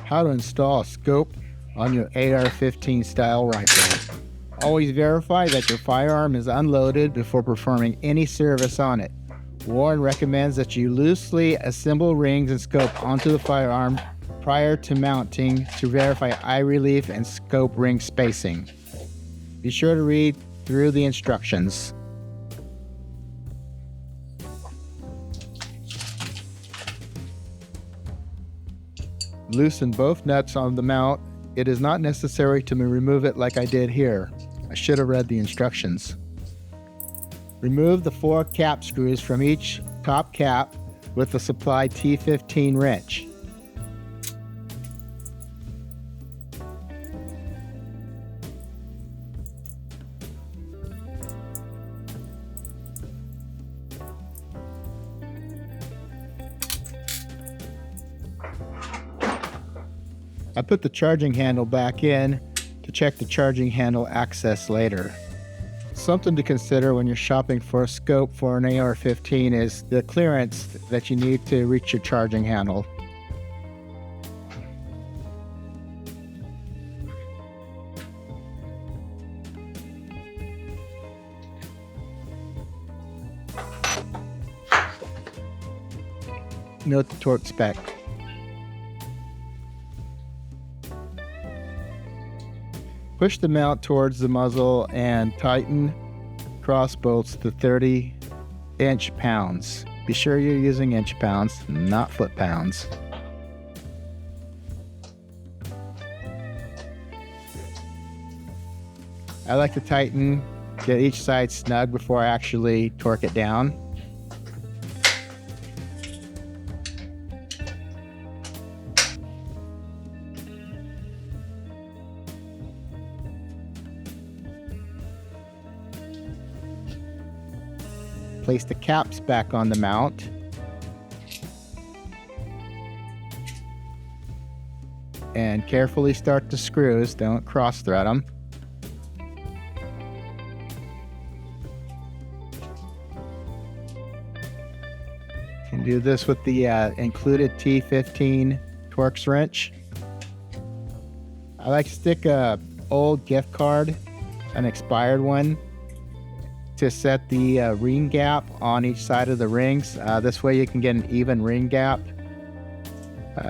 How to install a scope on your AR15 style rifle. Always verify that your firearm is unloaded before performing any service on it. Warne recommends that you loosely assemble rings and scope onto the firearm prior to mounting to verify eye relief and scope ring spacing. Be sure to read through the instructions. Loosen both nuts on the mount. It is not necessary to remove it like I did here. I should have read the instructions. Remove the 4 cap screws from each top cap with the supplied T15 wrench. I put the charging handle back in to check the charging handle access later. Something to consider when you're shopping for a scope for an AR15 is the clearance that you need to reach your charging handle. Note the torque spec. Push the mount towards the muzzle and tighten cross bolts to 30 inch-pounds. Be sure you're using inch-pounds, not foot-pounds. I like to tighten, get each side snug before I actually torque it down. Place the caps back on the mount. And carefully start the screws, don't cross thread them. You can do this with the included T15 Torx wrench. I like to stick a old gift card, an expired one, to set the ring gap on each side of the rings. This way you can get an even ring gap.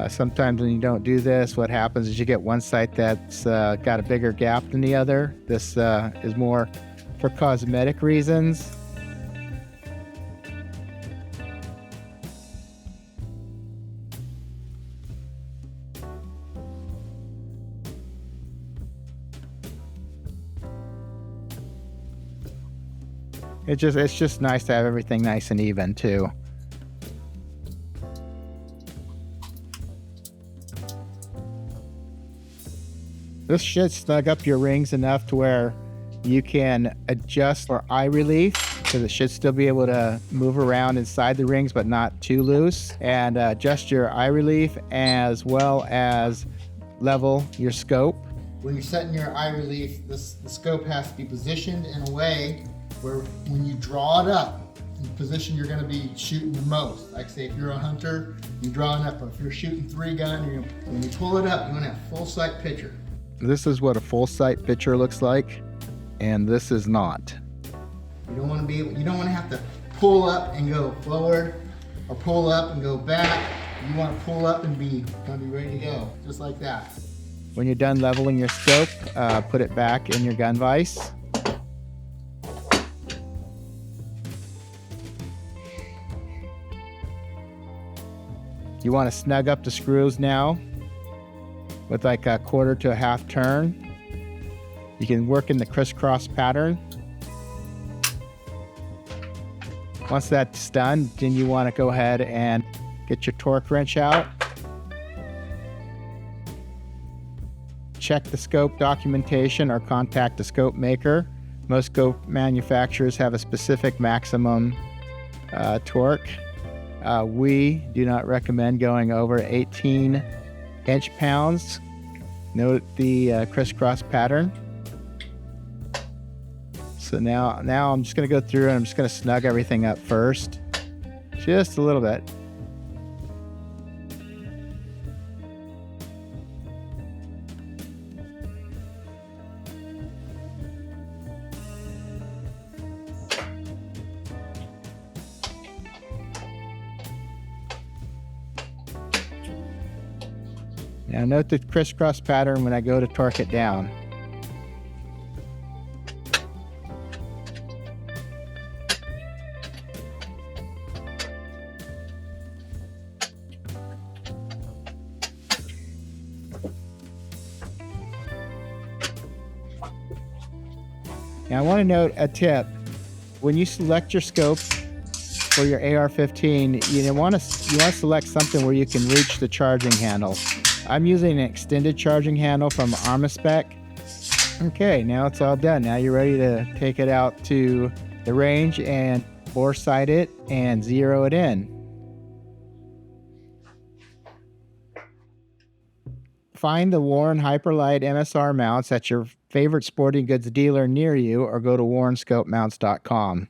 Sometimes when you don't do this, what happens is you get one side that's got a bigger gap than the other. This is more for cosmetic reasons. It's just nice to have everything nice and even too. This should snug up your rings enough to where you can adjust for eye relief, because it should still be able to move around inside the rings but not too loose, and adjust your eye relief as well as level your scope. When you're setting your eye relief, the scope has to be positioned in a way where when you draw it up, the position you're going to be shooting the most. Like say if you're a hunter, you're drawing up. If you're shooting 3-gun, when you pull it up, you want to have full sight picture. This is what a full sight picture looks like, and this is not. You don't want to have to pull up and go forward, or pull up and go back. You want to pull up and be ready to go, just like that. When you're done leveling your scope, put it back in your gun vise. You want to snug up the screws now with like a 1/4 to a 1/2 turn. You can work in the crisscross pattern. Once that's done, then you want to go ahead and get your torque wrench out. Check the scope documentation or contact the scope maker. Most scope manufacturers have a specific maximum torque. We do not recommend going over 18 inch-pounds. Note the crisscross pattern. So now I'm just going to go through and I'm just going to snug everything up first. Just a little bit. Now note the crisscross pattern when I go to torque it down. Now I want to note a tip. When you select your scope for your AR15, you want to select something where you can reach the charging handle. I'm using an extended charging handle from spec. Okay, now it's all done. Now you're ready to take it out to the range and bore sight it and zero it in. Find the Warne Hyperlite MSR mounts at your favorite sporting goods dealer near you or go to warnescopemounts.com.